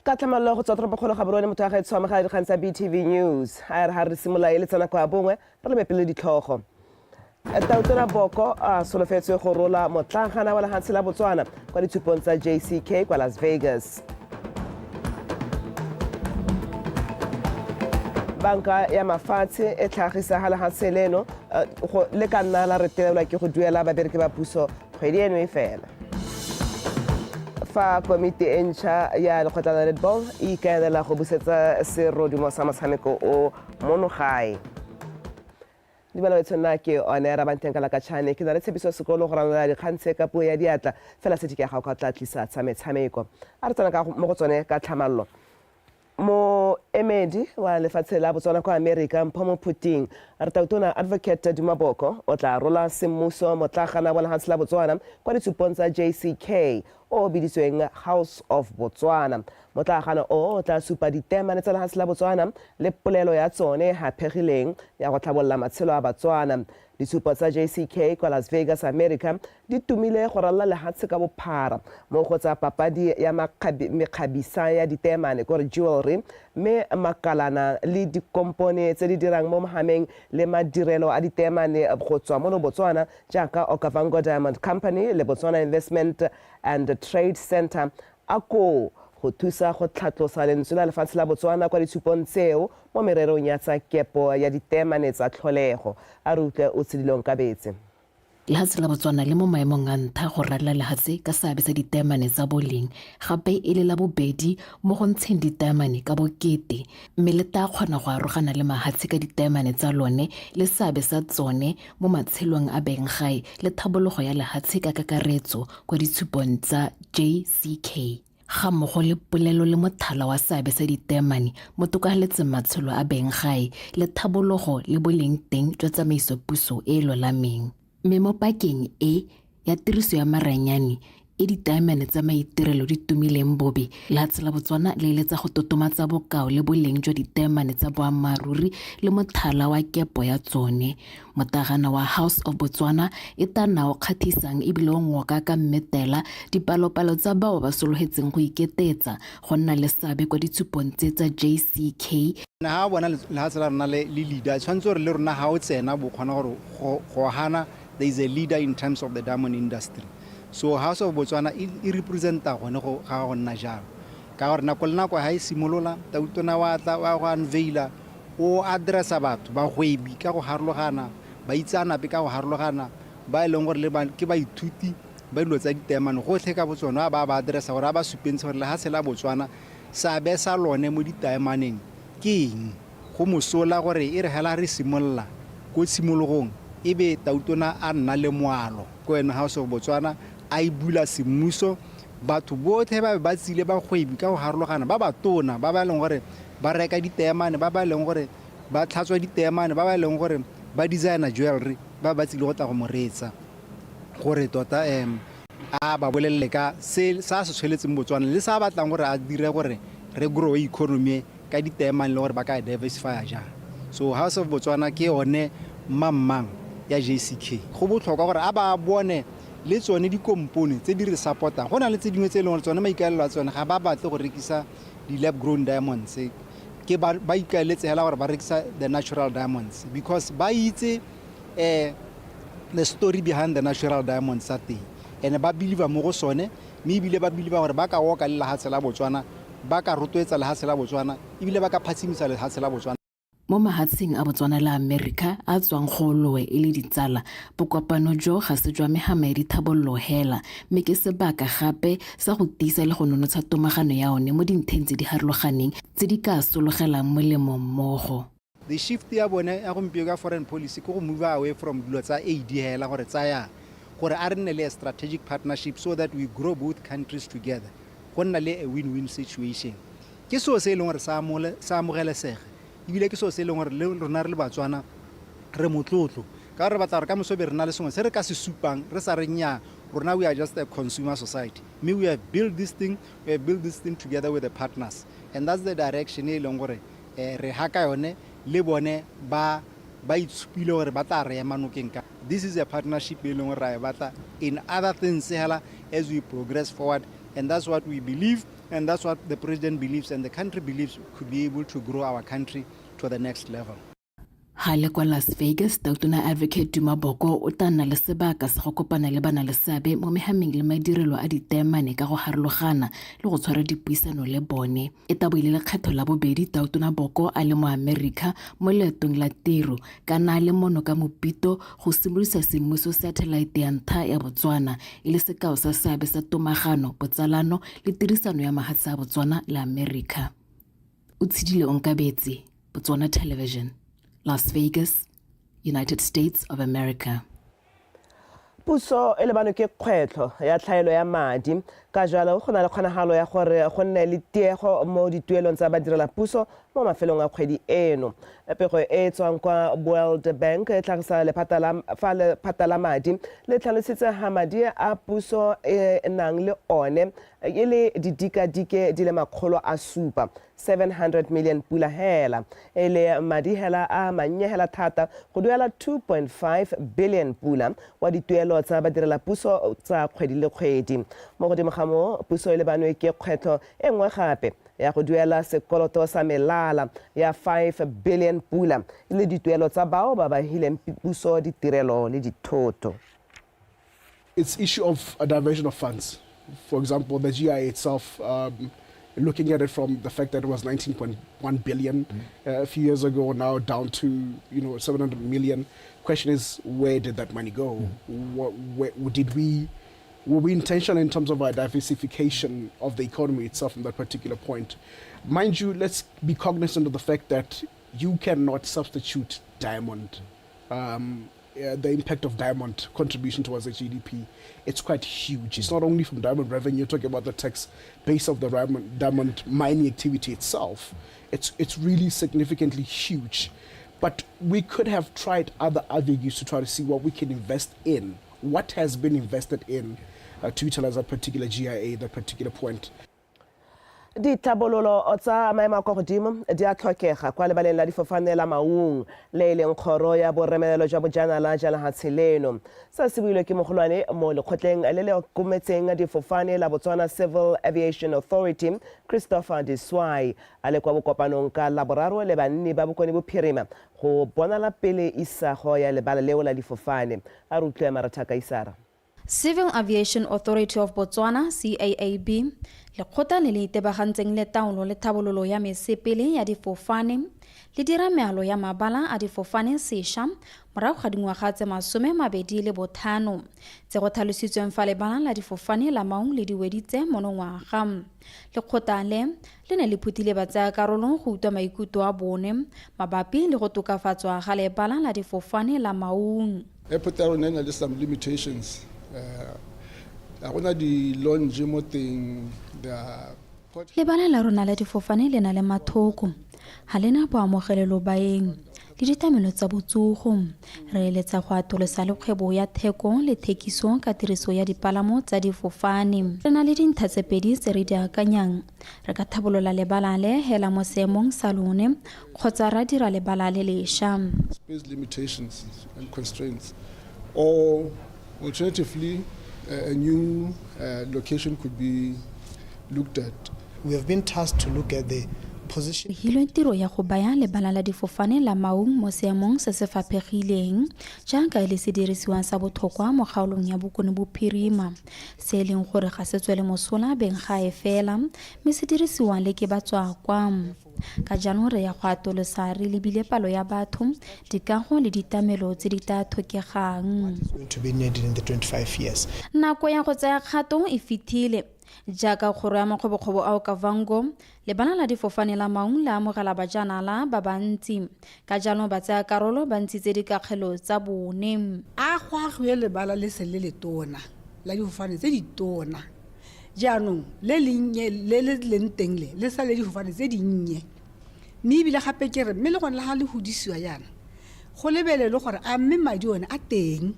ka tlhamalalo go tswa toropokgolo ga borone motho wa gaetsho amega dikgang tsa BTV News a re ga re simolola e le tsena kwa bongwe re lebe pele ditlhogo Tautona Boko a solofetswe go rola motlhankgana wa lefatshe la Botswana kwa ditshupong tsa JCK kwa Las Vegas. Banka ya mafatshe e tlhagisa ga lefatshe leno le ka nna la retelelwa ke go duela babereki ba puso kgwedi eno e fela. Fa komiti e ntšha ya lekgotla la netball e ikaelela go busetsa serodumo sa motshameko o mono gae. Dimela nna ke one ra banteng ka la katšhane ke na le tshepiso sekolo go ranola dikgang tse ka puo ya diatla fela se ke ya gago ka tla tlisa tsa metshameko a re tsena mo go tsone ka tlhamallo. Moemedi wa lefatshe la Botswana kwa America Mpho Puting re Tautona Advocate Duma Boko o tla rola semmuso motlhankgana wa lefatshe la Botswana kwa ditshupong tsa JCK o biditsweng House of Botswana. Motlhankgana o tla supa ditemane tsa lefatshe la Botswana le polelo ya tsone hapegileng ya go tlhabolla matshelo a Batswana. Ditshupo tsa JCK kwa Las Vegas, America di tumile go ralla lefatshe ka bophara mo go tsa papadi ya mekgabisa ya ditemane gore jewelry mme makalana le dikompone tse di dirang mo mohameng le madirelo a ditemane go tswa mo Botswana jaaka Okavango Diamond Company le Botswana Investment and Trade Center go thusa go tlhatlosa lentswe la lefatshe la Botswana kwa ditshupong tseo mo mererong ya tsa kepo ya ditemane tsa tlholego a re utlwe o tshedilong ka betse. Lefatshe la Botswana le mo maemong a ntlha go rala lefatshe ka seabe sa ditemane tsa boleng gape e le la bobedi mo go ntsheng ditemane ka bokete mme le tla kgona go arogana le mafatshe ka ditemane tsa lone le seabe sa tsone mo matshelong a beng gae le thabologo ya lefatshe ka kakaretso kwa ditshupong tsa JCK. Ga mmogo le polelo le mothala wa seabe sa ditemane mo tokagaletseng matshelo a beng gae le thabologo le boleng teng jwa tsamaisopuso e lolameng. Mme mo pakeng e ya tiriso ya maranyane e ditemane tsa maitirelo di tumileng bobe lefatshe la Botswana le eletsa go totomatsa bokao le boleng jwa ditemane tsa boammaaruri le mothala wa kepo ya tsone. Motlhankgana wa House of Botswana e tana o kgathisang ebile o ngoka ka mmetela dipalopalo tsa bao ba sologetseng go iketetsa go nna le seabe kwa ditshupong tse tsa JCK. Na ha bona lefatshe la rona le leader tshwanetse gore le rona ha o tsena bo kgona gore go hana there is a leader in terms of the diamond industry. So House of Botswana e representa gone go ga go nna jalo ka gore nako le nako ha e simolola Tautona wa tla wa go unveila o addressa batho ba hwebi ka go harologana ba itsana pe ka go harologana ba e leng gore le ke ba ithuti ba dilo tsa ditemane gotlhe ka Botswana ba addressa gore ba supentse gore lefatshe la Botswana sa be sa lone mo ditemaneng ke eng go mosola gore e re hela re simolola go simologong ebe Tautona a nna le moalo ko ena House of Botswana a ibula semmuso batho botlhe ba tsile ba kgwebi ka go harologana ba batona ba ba leng gore ba reka ditemane ba ba leng gore ba tlhatswa ditemane ba ba leng gore ba designer jewelry ba tsile go tla go moretsa gore tota a ba bolelle ka se sa se tshweletseng Botswana le sa batlang gore a dire gore re grow economy ka ditemane le gore ba ka diversify ja. So House of Botswana ke one mamang ya JCK go botlhokwa gore a ba bone le tsone dikompone tse di re supporta go na le tse dingwe tse e leng gore tsone maikaelelo a tsone ga ba batle go rekisa di-lab grown diamonds ke ba ikaeletse hela gore ba rekisa the natural diamonds because ba itse the story behind the natural diamonds sa teng and ba believe mo go sone mme ebile ba believe gore ba ka woka le lefatshe la Botswana ba ka rotloetsa lefatshe la Botswana ebile ba ka phatsimisa lefatshe la Botswana. Mo mahatsheng a Botswana la America a tswang go loe e le ditsala bokopano jo ga se jwa megama di thabollo hela mme ke sebaka gape sa go tiisa le go nonotsha tomagano ya one mo dintheng tse di harologaneng tse di ka sologelang molemo mmogo. The shift ya bone ya go mpio ka foreign policy go move away from dilo tsa aid hela gore tsaya gore a re nne le strategic partnership so that we grow both countries together go nna le a win-win situation ke so se e leng gore sa amogelesega ebile ke so se e leng gore le rona re le Batswana re motlotlo ka re batla re ka mosobe re na le sengwe se re ka se supang re sa re nya rona we are just a consumer society we have built this thing together with the partners and that's the direction e leng gore re haka yone le bone ba itshupile gore ba tla re ema nokeng ka. This is a partnership e leng gore ra e batla in other things hela as we progress forward And that's what we believe, and that's what the president believes, and the country believes could be able to grow our country to the next level. Hale kwa Las Vegas, Tona Advocate Dumaboko o tla nna le sebaka sa go kopana le bana le seabe mo mehameng le madirelo a ditemane ka go harologana le go tshwara dipuisano le bone. E tabo ile lekgetho la bobedi Tona Boko a le mo America mo leetong la tiro ka na le mono ka Mopito go simolisa semmuso satellite ya ntlha ya Botswana e le sekao sa seabe sa tomagano, botsalano le tirisano ya mahatsa a Botswana le America. O tshidile Onkabetse, Botswana Television, Las Vegas, United States of America. Puso e lebane ke kgwetlho ya tlhaelo ya madi ka jalo go na le kgonagalo ya gore go nne le tiego mo dituelong tsa badirela puso mo mafelong a kgwedi eno. Pego e tswang kwa World Bank e tlhagisa lephata la madi le tlhalositse ha madi a puso e nang le one e le didikadike di le 700 million pula hela e le madi hela a manyehela thata go duela 2.5 billion pula wa dituelo tsa badirela puso tsa kgwedi le kgwedi. Mo godimo ga mo puso e lebanwe ke kgwetlho e nngwe gape ya go duela sekoloto sa melala ya 5 billion pula le dituelo tsa bao ba ba hileng puso ditirelo le dithoto. It's issue of a diversion of funds. For example, the GIA itself, looking at it from the fact that it was 19.1 billion a few years ago, now down to 700 million. Question is, where did that money go? Were we intentional in terms of our diversification of the economy itself from that particular point? Mind you, let's be cognizant of the fact that you cannot substitute diamond. The impact of diamond contribution towards the GDP, it's quite huge. It's not only from diamond revenue, you're talking about the tax base of the diamond mining activity itself. It's really significantly huge. But we could have tried other avenues to try to see what we can invest in, what has been invested in to utilize that particular GIA, that particular point. Ditabololo tsa maemo a kwa godimo di a tlhokega kwa lebaleng la difofane la Maung le leng kgoro ya boremelelo jwa bojanala jalahatshe leno. Sa se builwe ke mogolwane mo lekgotleng le le kometseng difofane la Botswana Civil Aviation Authority, Christopher Deswai a le kwa bokopanong ka Laboraro le banni ba bokone bophirima go bonala pele isago ya lebala leo la difofane. A rutlwe Marathaka Isara. Civil Aviation Authority of Botswana, CAAB, lekgotla le le itebagantseng le taolo le thabololo ya mesepele ya difofane le dira mealo ya mabala a difofane sesha morago ga dingwaga tse 25 tse go tlhalositsweng fa lebala la difofane la Maung le diweditse monongwaga. Lekgotla le ne le phutile batsayakarolo go utwa maikutlo a bone mabapi le go tokafatswa ga lebala la difofane la Maung. Airport ya rona le some limitations. Agona di launch mo teng lebala la rona la difofane le na le mathoko ha lena boamogelelo baeng le ditamelo tsa botsogo re eletsa go atolosa le kgwebo ya theko le thekiso ka tiriso ya dipalamo tsa difofane. Re na le dintlha tse pedi tse re di akanyang. Re ka thabolola lebala le hela mo seemong sa lone kgotsa ra dira lebala le lešha. Space limitations and constraints, or alternatively a new location could be looked at. We have been tasked to look at the position. Hilo tiro ya go baya lebala la difofane la Maung mo seemong se se faphegileng jaaka le se dirisiwang sa botlhokwa mo kgaolong ya bokone bophirima se leng gore ga se tswele mosola beng ga e fela mme se dirisiwang le ke batswakwa. Ka January ya go atolosa re lebile palo ya batho dikago le ditamelo tse di tla tlhokegang. To be needed in the 25 years. Nako ya go tsaya kgato e fitile jaaka kgoro ya makgobokgobo a Okavango lebala la difofane la Maung la amogela bajanala ba bantsi ka jalo ba tsaya karolo ba ntshitse dikakgelo tsa bone. A go agwe lebala le se le letona la difofane tse di tona jaanong le linnye le leng teng le sa le difofane tse dinnye mme ebile gape ke re mme le gone la ga le hodisiwa yana go lebelele gore a mme madi one a teng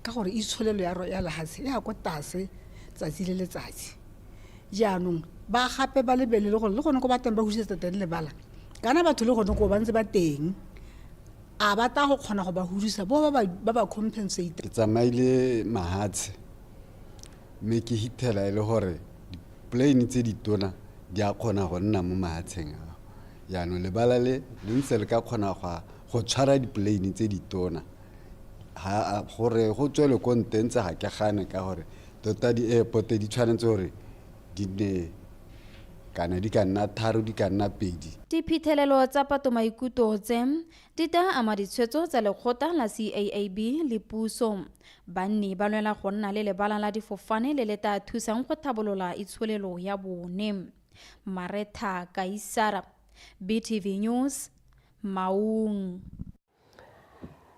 ka gore itsholelo ya lehatshe ya go tase tsatsi le letsatsi jaanong ba gape ba lebelele gore le gone go ba teng ba husetsa teng lebala kana batho le gone go ba ntse ba teng a ba ta go kgona go ba hudisa bo ba compensate. Ke tsamaile mahatshe mme ke hitela ile gore di-plane tse ditona di a kgona go nna mo mahatsheng ao yaanong lebala le ntse le ka kgona go tshwara di-plane tse ditona gore go tswele ko ntentse ga ke gane ka gore tota di-airport di tshwanetse gore di ne kana di ka nna tharo di ka nna pedi. Diphitlhelelo tsa patomaikutlo tse di tla ama ditshwetso tsa lekgotla la CAAB le puso. Banni ba lwela go nna le lebala la difofane le le tla thusang go tlhabolola itsholelo ya bone. Mareta Kaisara, BTV News, Maung.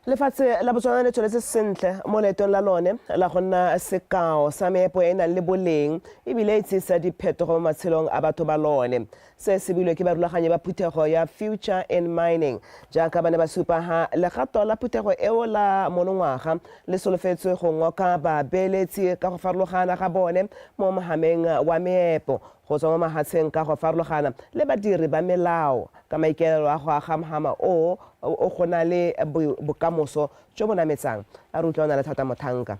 Lefatshe la Botswana le tsweletse sentle mo leetong la lone la go nna sekao sa meepo e nang le boleng ebile e tshisa diphetogo mo matshelong a batho ba lone. Se se builwe ke barulaganyi ba phuthego ya Future in Mining jaaka ba ne ba supa ha legato la phuthego eo la monongwaga le solofetswe go ngoka babeeletsi ka go farologana ga bone mo mohameng wa meepo go tswa mo mahatsheng ka go farologana le badiri ba melao ka maikaelelo a go aga mohama o go na le bokamoso jo bo nametsang a re utlwa o na le thata mothanka.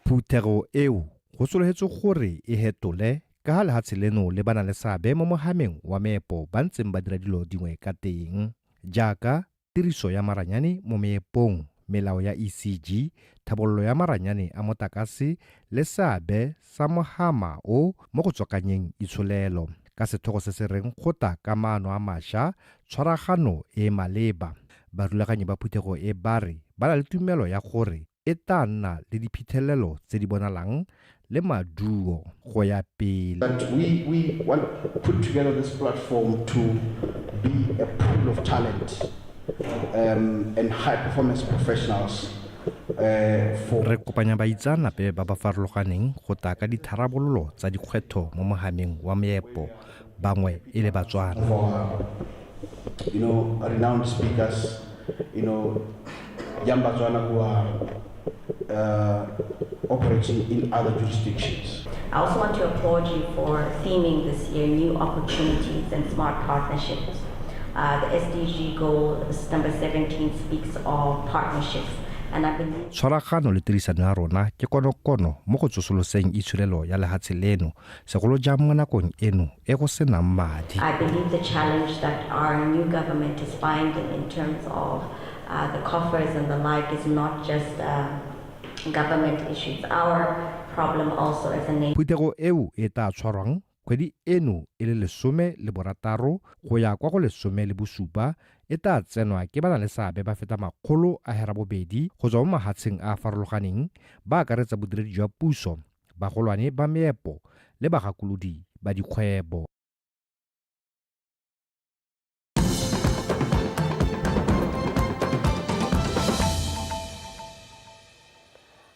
Phuthego eo go sologetswe gore e hetole ka ga lehatshe leno le bana le seabe mo mohameng wa meepo ba ntseng ba dira dilo dingwe ka teng jaaka tiriso ya maranyane mo meepong, melao ya ECG, thabololo ya maranyane a motakase le seabe sa mohama o mo go tswakanyeng itsholelo ka sethogo se se reng gota ka maano a mašwa tshwaragano e maleba. Barulaganyi ba phuthego e bare ba na le tumelo ya gore e tla nna le diphitlhelelo tse di bonalang le maduo go ya pele. That we want to put together this platform to be a pool of talent and high performance professionals. Re kopanya baitsanape ba ba farologaneng go ta ka ditharabololo tsa dikgwetho mo mohameng wa meepo bangwe e le Batswana. Renowned speakers, young Batswana who are operating in other jurisdictions. I also want to applaud you for theming this year new opportunities and smart partnerships. The SDG goal number 17 speaks of partnerships. Tshwaragano le tirisano ya rona ke konokono mo go tsosoloseng itshulelo ya lehatshe leno segolo jang mo nakong eno e go senang madi. I believe the challenge that our new government is finding in terms of the coffers and the like is not just government issues. Our problem also as a nation. Phuthego eo e tla tshwarwang kgwedi eno e le 16 go ya kwa go 17 e tla tsenwa ke bana le seabe ba feta 200 go tswa mo mahatsheng a farologaneng ba akaretsa bodiredi jwa puso, bagolwane ba meepo le bagakolodi ba dikgwebo.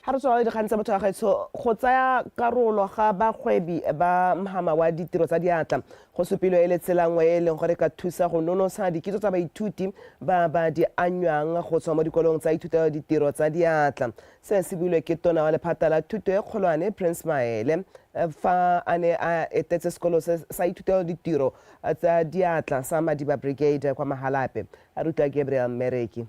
Ha re tswa dikgang tsa batho ga gaetsho go tsaya karolo ga bagwebi ba mohama wa ditiro tsa diatla go supilwe e le tsela nngwe e leng gore ka thusa go nonosa dikitso tsa baithuti ba di anywang go tswa mo dikolong tsa ithutelo ditiro tsa diatla. Se se builwe ke tona wa lephata la thuto e kgolwane Prince Maele fa a ne a etetse sekolo sa ithutelo ditiro tsa diatla sa Madiba Brigade kwa Mahalape. A ruta Gabriel Mereki.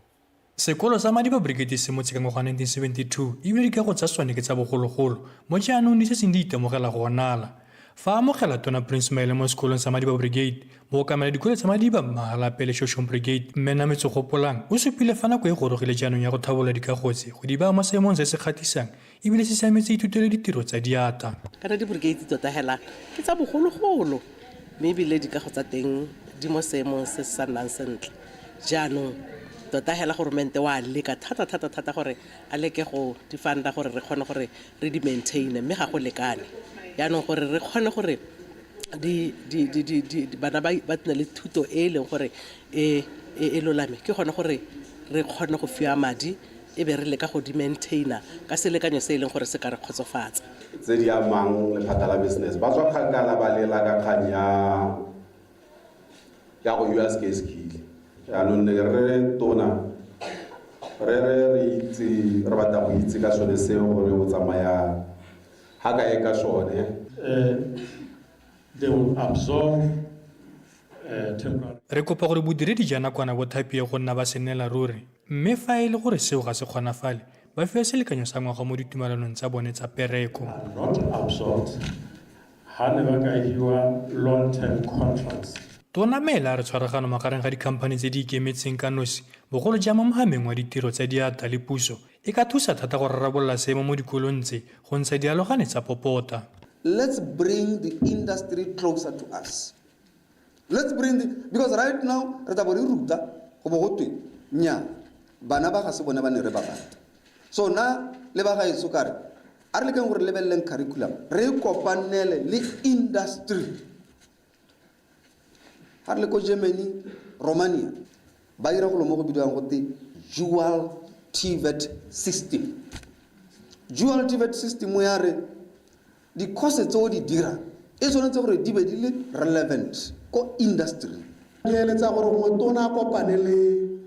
Sekolo sa Madiba Brigade se motse ka ngwaga 1972 ebile dikago tsa sone ke tsa bogologolo mo jaanong di se seng di itemogela go nala. Fa amogela tona Prince Maele mo sekolong sa Madiba Brigade mo kamela dikolo tsa Madiba Mahalape le Shoshone Brigade mme Nametso Gopolang o supile fa nako e gorogile jaanong ya go thabola dikagotse go di ba mo seemong se se kgatisang ebile se siametse ithutelo ditiro tsa diata. Kana di brigade tota hela ke tsa bogologolo mme ebile dikago tsa teng di mo seemong se sa nnang sentle jaanong tota hela goromente wa leka thata gore a leke go di fanda gore re kgone gore re di maintain mme ga go lekane yaanong gore re kgone gore bana ba tsena le thuto e leng gore e lolame ke gone gore re kgone go fiwa madi e be re leka go di maintaina ka selekanyo se e leng gore se ka re kgotsofatsa tse di amang lephata la business ba tswa kgakala ba lela ka kgang ya go US case kile yaanong re tona re itse re batla go itse ka sone seo gore o tsamaya ha ka e ka sone they will absorb temporary. Re kopa gore bodiredi jana kwana bo thapie go nna ba senela ruri mme fa e le gore seo ga se kgonafale ba fiwa selekanyo sa ngwaga mo ditumelanong tsa bone tsa pereko. Not absorbed ha ne ba ka hiwa long-term contracts. Tona Mela a re tshwaragano magareng ga dikhamphane tse di ikemetseng ka nosi bogolo jang mo mogameng wa ditiro tsa diata le puso e ka thusa thata go rarabolola seemo mo dikolong tse go ntsha dialogane tsa popota. Let's bring the industry closer to us. Let's bring because right now re tla bo re ruta go bo gotwe nya bana ba ga se bona ba ne re ba rata. So na le ba ga itso kare a re le keng gore lebelleng curriculum re kopanele le industry. Ha le ko Germany, Romania ba ira go lo mo go bidiwang go te dual TVET system. Dual TVET system ya re di course tse o di dira e tshwanetse gore di be di le relevant ko industry. Ke eletsa gore motona a kopane le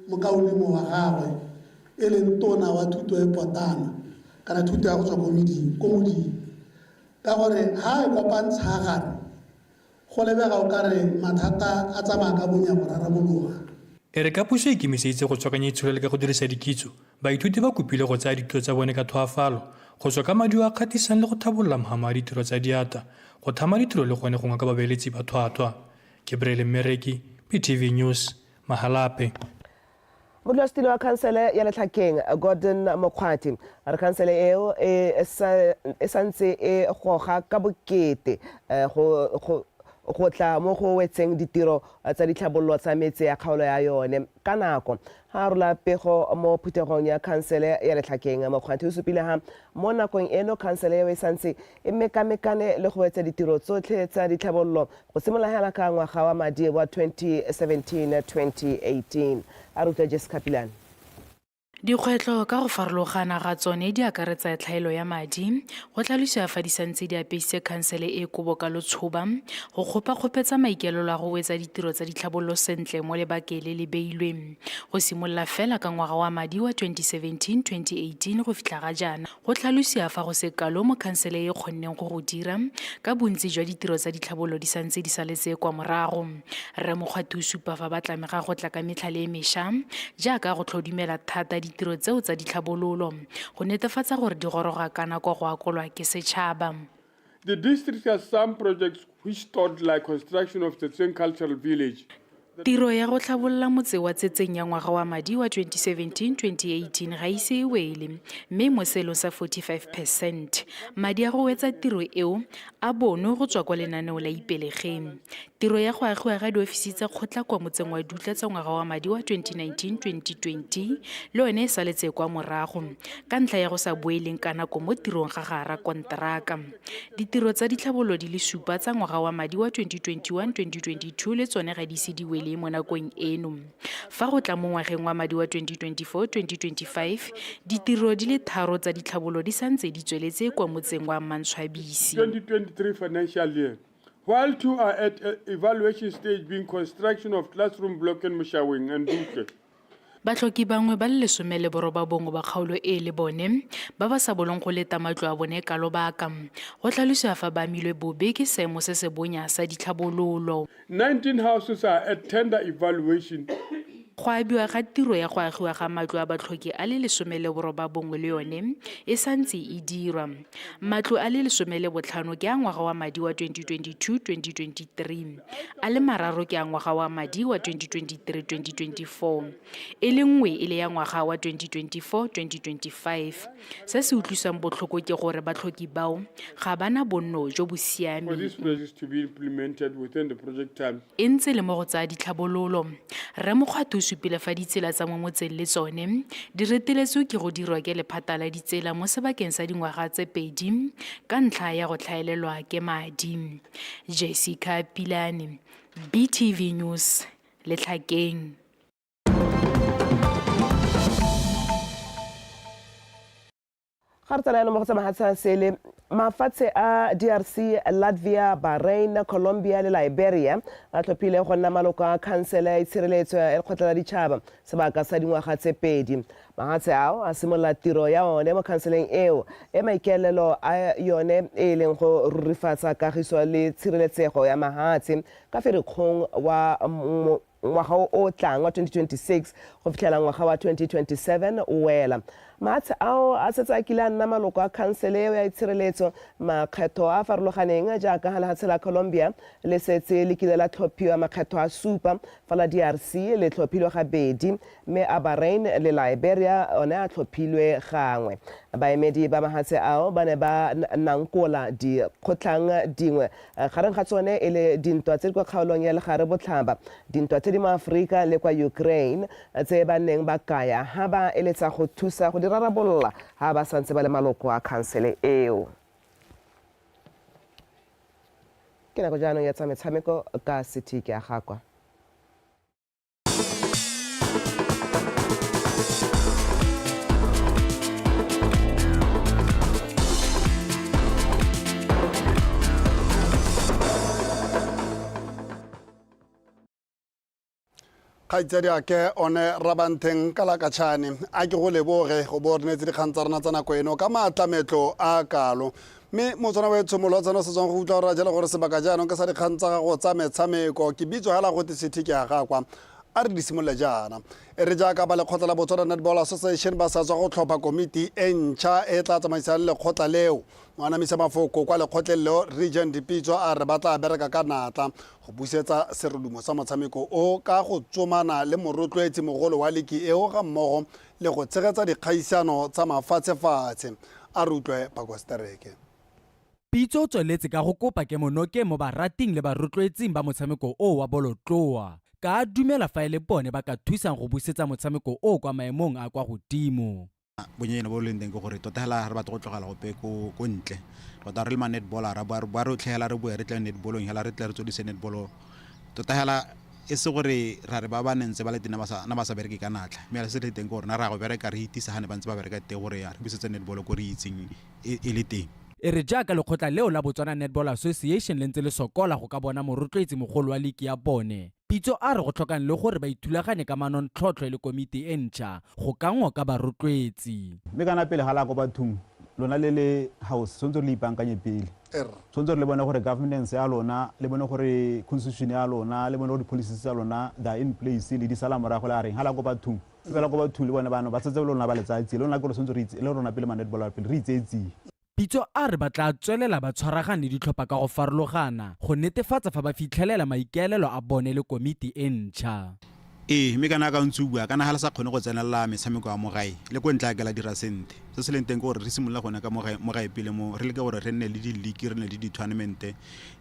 mokaolimo wa gagwe e leng tona wa thuto e potana kana thuto ya go tswa ko moding ka gore ha e kopantsha gare go lebega o kare mathata a tsamaya ka bonya go rarabologa. E re ka puso e ikemiseditse go tswakanya itsholelo ka go dirisa dikitso baithuti ba kopile go tsaya ditiro tsa bone ka thoafalo go tswa ka madio a kgatisang le go thabolola mogama wa ditiro tsa diata go thama ditiro le gone gongwe ka babeeletsi ba thwathwa. Ke Brele Mmereki, PTV News, Mahalape. Modulasetilo wa khansele ya Letlhakeng Gordon Mokgwathi a re khansele eo e santse e goga ka bokete go tla mo go wetseng ditiro tsa ditlhabololo tsa metse ya kgaolo ya yone ka nako ha rola pego mo phuthegong ya khansele ya Letlhakeng. Mokgwathi o supile ha mo nakong eno khansele eo e santse e mekamekane le go wetsa ditiro tsotlhe tsa ditlhabololo go simolola hela ka ngwaga wa madi wa 2017-2018. a ruta Jessica Pilane. Dikgwetlho ka go farologana ga tsone di akaretsa tlhaelo ya madi, go tlhalosiwa fa di santse di apeisitse khansele e kobo ka lotshoba, go kgopakgopetsa maikaelelo a go wetsa ditiro tsa ditlhabololo sentle mo lebakeng le le beilweng. Go simolola fela ka ngwaga wa madi wa 2017-2018 go fitlha ga jaana, go tlhalosiwa fa go se kalo mo khansele e kgonneng go go dira ka bontsi jwa ditiro tsa ditlhabololo di santse di saletse kwa morago. Re Mokgwathi o supa fa ba tlamega go tla ka metlhale e mešwa jaaka go tlhodumela thata ditiro tseo tsa ditlhabololo go netefatsa gore di goroga ka nako go akolwa ke setšhaba. The district has some projects which start like construction of the Tseng Cultural Village. Tiro ya go tlhabolola motse wa Tsetseng ya ngwaga wa madi wa 2017-2018 ga ise e wele, mme mo selong sa 45%. Madi a go wetsa tiro eo a bonwe go tswa kwa lenaneo la ipelegeng. Tiro ya go agiwa ga diofisi tsa kgotla kwa motseng wa Dutla tsa ngwaga wa madi wa 2019-2020 le one e saletse kwa morago ka ntlha ya go sa boeleng ka nako mo tirong ga gara konteraka. Ditiro tsa ditlhabololo di le supa tsa ngwaga wa madi wa 2021-2022 le tsone ga di se di wele mo nakong eno. Fa go tla mo ngwageng wa madi wa 2024-2025 ditiro di le 3 tsa ditlhabololo di santse di tsweletse kwa motseng wa Mantshwabisi. 2023 financial year. While 2 are at evaluation stage being construction of classroom block in Moshaweng and Dutla. Batlhoki bangwe ba le 18 ba kgaolo e le bone ba ba sa bolong go leta matlo a bone ka lobaka go tlhalosiwa fa ba milwe bobe ke seemo se se bonya sa ditlhabololo. 19 houses are at tender evaluation. Go abiwa ga tiro ya go agiwa ga matlo a batlhoki a le 19 le yone e santse e dirwa. Matlo a le 15 ke a ngwaga wa madi wa 2022-2023, a le 3 ke a ngwaga wa madi wa 2023-2024, e le nngwe e le ya ngwaga wa 2024-2025. Se se utlwisang botlhoko ke gore batlhoki bao ga bana bonno jo bo siame. For this project to be implemented within the project time. E ntse le mo go tsaya ditlhabololo. Re Mokgwathi supile fa ditsela tsa mo motseng le tsone di reteletswe ke go dirwa ke lephata la ditsela mo sebakeng sa dingwaga tse 2 ka ntlha ya go tlhaelelwa ke madi. Jessica Pilane, BTV News, Letlhakeng. Khartala mo go tsamaya sele mafatshe a DRC, Latvia, Bahrain, Colombia le Liberia a tlhophile go nna maloko a khansele ya itshireletso ya lekgotla la ditšhaba sebaka sa dingwaga tse 2. Mafatshe ao a simolola tiro ya one mo khanseleng eo e maikaelelo a yone e leng go rurifatsa kagiso le tshireletsego ya mafatshe ka Ferikgong wa ngwaga o tlang wa 2026 go fitlhela ngwaga wa 2027 o wela. matshe ao a setse a kile a nna maloko a khansele eo ya itshireletso makgetho a farologaneng jaaka ga lehatshe la Colombia le setse le kile la tlhophiwa makgetho a supa fa la DRC le tlhophilwe gabedi mme a Bahrain le Liberia one a tlhophilwe gangwe baemedi ba mahatshe ao ba ne ba nankola dikgotlang dingwe gareng ga tsone e le dintwa tse di kwa kgaolong ya legare botlhaba dintwa tse di mo Aforika le kwa Ukraine tse ba neng ba kaya ha ba eletsa go thusa go di rarabolola ha ba santse ba le maloko a khansele eo ke nako jaanong ya tsa metshameko ka Sithiki ya Gakwa. kgaitsedi ake one rabanteng ka lakatšhane a ke go leboge go bo re netse dikgang tsa rena tsa nako eno ka maatlametlo a kalo mme motswana wa etshomolo wa tsena se tswang go utlwa gore a jela gore sebaka jaanong ka sa dikgang tsa gago tsa metshameko ke bitso hela go Sithiki ya Gakwa a re di simolola jaana e re jaaka ba lekgotla la Botswana Netball Association ba sa tswa go tlhopha komiti e ntšha e tla tsamaisang lekgotla leo moanamisa mafoko kwa lekgotleng leo Regent Dipitso a re ba tla bereka ka natla go busetsa serodumo sa motshameko o ka go tsomana le morotloetsi mogolo wa leki eo ga mmogo le go tshegetsa dikgaisano tsa mafatshefatshe a re utlwe Pakostereke. Pitso o tsweletse ka go kopa kemonoke mo barating le barotloetsing ba motshameko o wa bolotloa ka dumela fa e le bone ba ka thusang go busetsa motshameko o kwa maemong a kwa godimo. Bonyene bo leng teng ke gore tota hela re batla go tlogela gope ko ntle tota re le ma netballer ba re tlhela re boe re tla netballong hela re tla re tsodise netball tota hela e se gore ra re ba ba nentse ba le tena ba sa bereke ka natla mme le se le teng gore na ra go bereka re itisa hane ba ntse ba bereka te gore ya re busetse netball ko re itseng e le teng. E re jaaka lekgotla leo la Botswana Netball Association le ntse le sokola go ka bona morotloetsi mogolo wa leki ya bone. Pitso a re go tlhokang le gore ba ithulagane ka manontlhotlho le komiti e ntšha go kangwa ka barotloetsi. Mme kana pele ga la ko bathong lona le house tshwanetse le ipankanye pele tshwanetse le bone gore governance ya lona le bone gore constitution ya lona le bone gore policies tsa lona da in place le di sala morago la reng hala ko bathong fela ko bathong le bone bana ba setse lona ba letsatsi le lona go tshwanetse re itse le rona pele ma netball pele re itsetse. Pitso a re ba tla tswelela ba tshwaragane ditlhopha ka go farologana go netefatsa fa ba fitlhelela maikaelelo a bone le komiti e ntšha. Mme kana ka ntse bua kana hala sa kgone go tsenela metshameko ya mogae le ko ntla ke la dira sente se se leng teng gore re simolola gona ka mogae pele mo re le ke gore re nne le di league re nne le di tournament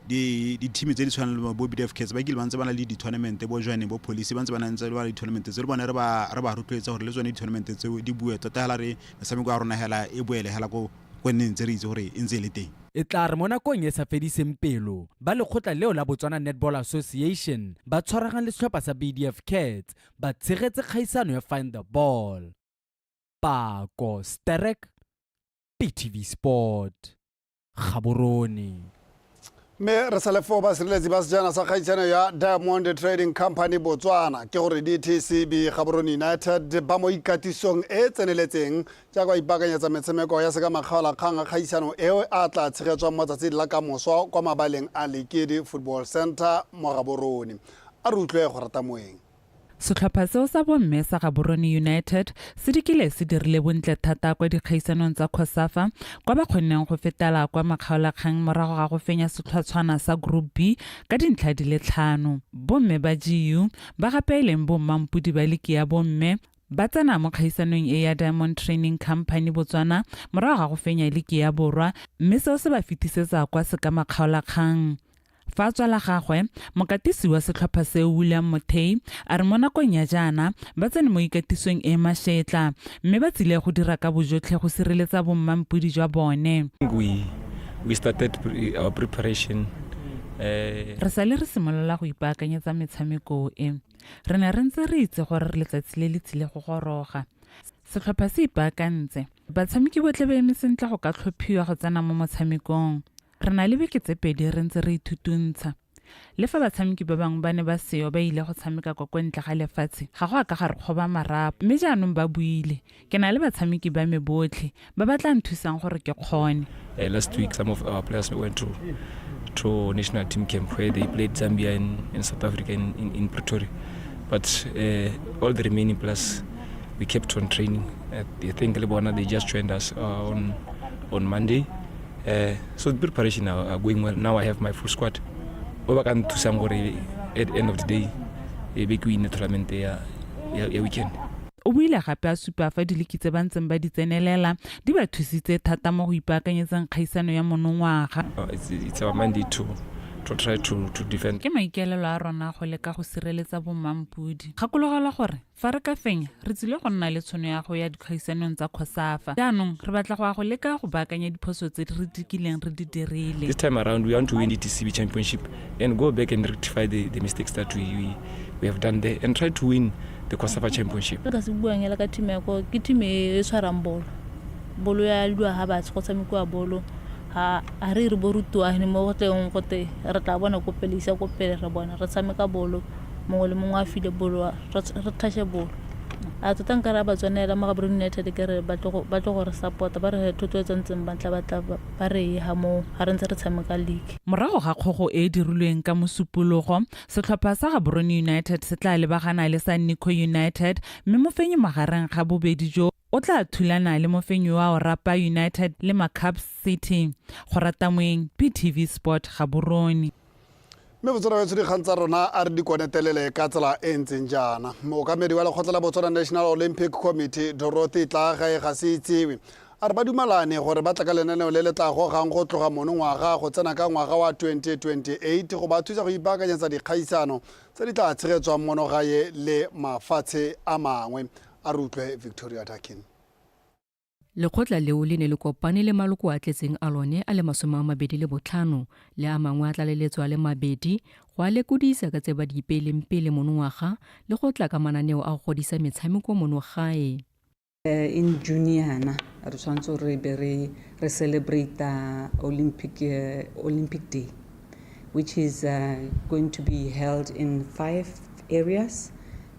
di team tse di tshwanang le bo BDF Kids ba ile ba ntse bana le di tournament bo joine bo police ba ntse bana ntse le di tournament tse re bona re ba rotloetsa gore le tsone di tournament tse di bue tota hela re metshameko ya rona hela e boele hela ko ntse re itse gore e ntse le teng. E tla re mo nakong e sa fediseng pelo ba lekgotla leo la Botswana Netball Association ba tshwaragane le setlhopha sa BDF Cats ba tshegetse kgaisano ya Find the Ball. Pakostereke, PTV Sport, Gaborone. Mme re sa le fo ba sireletsi ba sejana sa kgaitsano ya Diamond Trading Company Botswana ke gore DTCB Gaborone United ba mo ikatisong e tseneletseng jaaka ba ipakanyetsa metshameko ya seka makgaola kgang a kgaisano eo a tla tshegetswang mo tsatsing la ka moswa kwa mabaleng a Lekedi Football Center mo Gaborone. A re utlwe go rata moeng. Setlhopha seo sa bomme sa Gaborone United se dikile se dirile bontle thata kwa dikgaisanong tsa COSAFA kwa ba kgonneng go fetela kwa makgaolakgang morago ga go fenya setlhotshwana sa Group B ka dintlha di le 5. Bomme ba GU ba gapeileng bommampudi ba leki ya bomme ba tsena mo kgaisanong e ya Diamond Training Company Botswana morago ga go fenya leki ya borwa mme seo se ba fetisetsa kwa seka makgaolakgang. Fa tswala gagwe mokatisi wa setlhopha se William Mothei a re mo nakong ya jaana ba tsene mo ikatisong e mashetla mme ba tsile go dira ka bojotlhe go sireletsa bommampudi jwa bone. We started our preparation re sa le re simolola go ipaakanyetsa metshameko e re ne re ntse re itse gore re letsatsi le le tsile go goroga. Setlhopha se ipaakantse batshameki botlhe ba eme sentle go ka tlhophiwa go tsena mo motshamekong. Re na le beke tse pedi re ntse re ithutuntsha le fa batshameki ba bangwe ba ne ba seo ba ile go tshameka kwa ntle ga lefatshe ga go a ka ga re kgoba marapo mme jaanong ba buile ke na le batshameki ba me botlhe ba batla nthusang gore ke kgone. Last week some of our players went to national team camp where they played Zambia in South Africa in Pretoria, but all the remaining players we kept on training. I think Lebona, they just joined us on Monday. So the preparation are going well. Now I have my full squad. At the end of the day, we win the tournament weekend. o buile gape a supa fa diliki tse ba ntseng ba di tsenelela di ba thusitse thata mo go ipaakanyetsang kgaisano ya monongwaga. It's our mandate to try to defend. Ke maikaelelo a rona go leka go sireletsa bomampudi. Gakologelwa gore fa re ka fenya re tsile go nna le tshono ya go ya dikgaisanong tsa COSAFA. Jaanong re batla go leka go baakanya diphoso tse re dikileng re di dirile. This time around we want to win the TCB championship and go back and rectify the mistakes that we have done there and try to win the COSAFA championship. Ka se buang ya ka team ya go ke team e tshwarang bolo ya lwa ha ba go tshamekwa bolo ha a re borutu a ne mo go tleng go te re tla bona ko pelisa ko pele re bona re tshameka bolo mongwe le mongwe a file bolo re thashe bolo a tota nkara ba tswanela mo Gaborone United ke re ba tlo go re support ba re thotloetsantseng batla ba re ha mo ha re ntse re tshameka league. Morago ga kgogo e dirilweng ka mosupologo setlhopha sa Gaborone United se tla lebagana le sa Nico United mme mofenyi magareng ga bobedi jo o tla thulana le mofenyi wa Orapa United le Maccabi City. Go rata moeng PTV Sport Gaborone. mme botsona wetso dikgang tsa rona a re di konetelele ka tsela e ntseng jaana mookamedi wa lekgotla la Botswana National Olympic Committee Dorothy Tlhagae ga se itsewe a re ba dumalane gore ba tla ka lenaneo le le tla gogang go tloga monongwaga go tsena ka ngwaga wa 2028 go ba thusa go ipaakanyetsa dikgaisano tse di tla tshegetswang monogae le mafatshe a mangwe a re utlwe Victoria Dakin. Lekgotla leo le ne le kopane le maloko a tletseng a lone a le 25 le a mangwe a tlaleletswa le mabedi go a lekudisa ka tse ba di ipeileng pele monongwaga le go tla ka mananeo a go godisa metshameko monogae. In June yana re tshwanetse re be re celebrate Olympic Day, which is going to be held in 5 areas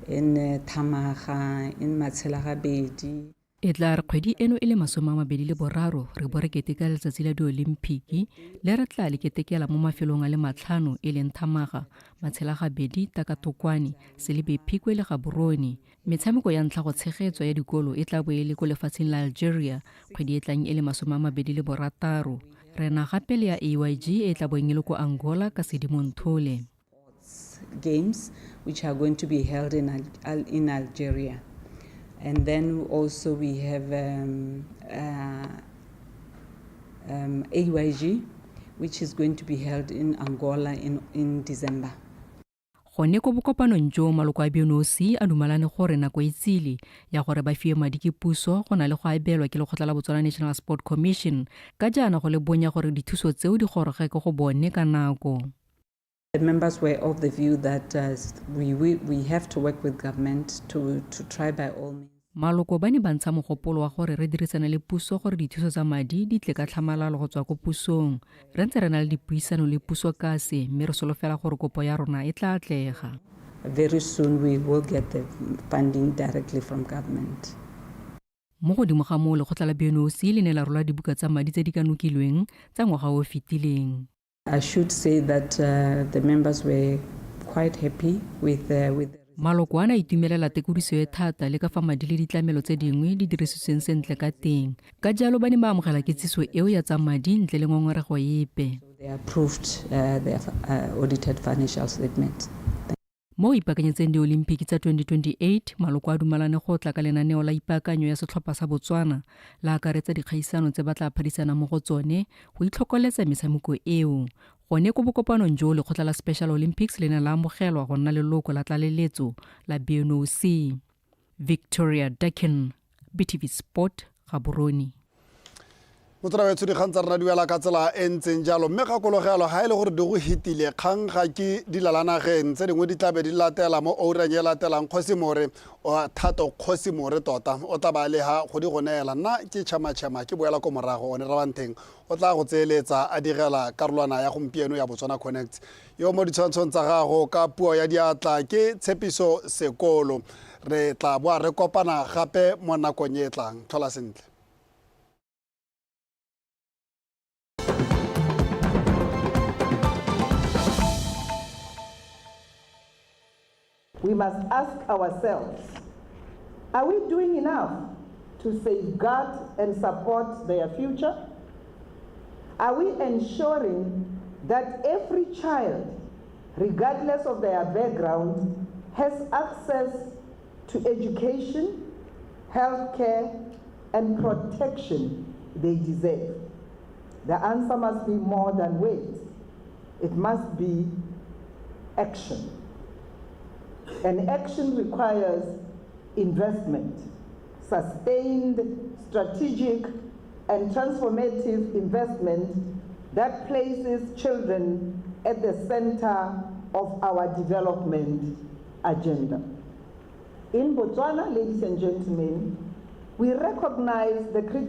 in Thamaga, in Matselagabedi. E tla re kgwedi eno e le 23 re bo re keteka letsatsi la di-Olimpiki le re tla le ketekela mo mafelong a le 5 e leng Thamaga, Matselagabedi, Takatokwane, Selebe-Phikwe le Gaborone. Metshameko ya ntlha go tshegetswa ya dikolo e tla bo e le ko lefatsheng la Algeria kgwedi e tlang e le 26. Re na gape le ya AYG e tla boeng e le ko Angola ka Sedimonthole. Games which are going to be held in Algeria. And then also we have AYG, which is going to be held in Angola in December. Gone ko bokopanong jo maloko a BNOC a dumalane gore nako e tsile ya gore ba fiwe madi ke puso go na le go abelwa ke lekgotla la Botswana National Sport Commission ka jaana go le bonya gore dithuso tseo di goroge ke go bone ka nako. The members were of the view that we have to work with government to try by all means. Maloko ba ne ba ntsha mogopolo wa gore re dirisana le puso gore dithuso tsa madi di tle ka tlhamalalo go tswa ko pusong. Re ntse re na le dipuisano le puso ka se mme re solofela gore kopo ya rona e tla atlega. Very soon we will get the funding directly from government. Mo godimo ga moo lekgotla la BNOC le ne la rola dibuka tsa madi tse di ka nokilweng tsa ngwaga o fetileng. I should say that the members were quite happy with Maloko a na itumelela tekodiso e thata le ka fa madi le ditlamelo tse dingwe di dirisitsweng sentle ka teng. Ka jalo ba ne ba amogela kitsiso eo ya tsa madi ntle le ngongorego epe. They approved their audited financial statement. Mo ipaakanyetseng di-Olimpiki tsa 2028 maloko a dumalane go tla ka lenaneo la ipaakanyo ya setlhopha sa Botswana la akaretsa dikgaisano tse ba tla phadisana mo go tsone go itlhokoletsa metshameko eo. Gone ko bokopanong jo lekgotla la Special Olympics le ne la amogelwa go nna leloko la tlaleletso la BNOC. Victoria Dakin, BTV Sport, Gaborone. Motswana wetso dikgang tsa rena di wela ka tsela e ntseng jalo mme kgakologelo ga e le gore di go hitile kgang ga ke di lalanageng tse dingwe di tlabe di latela mo oureng e latelang Kgosimore o Thato Kgosimore tota o tla ba le ha go di go neela nna ke tšhamatšhama ke boela ko morago one Rabanteng o tla go tseeletsa a direla karolwana ya gompieno ya Botswana Connect yo mo ditshwantshong tsa gago ka puo ya diatla ke Tshepiso Sekolo re tla boa re kopana gape mo nakong e tlang tlhola sentle. We must ask ourselves, Are we doing enough to safeguard and support their future? Are we ensuring that every child, regardless of their background, has access to education, healthcare, and protection they deserve? The answer must be more than words. It must be action. And action requires investment, sustained, strategic, and transformative investment that places children at the center of our development agenda. In Botswana, ladies and gentlemen, we recognize the critical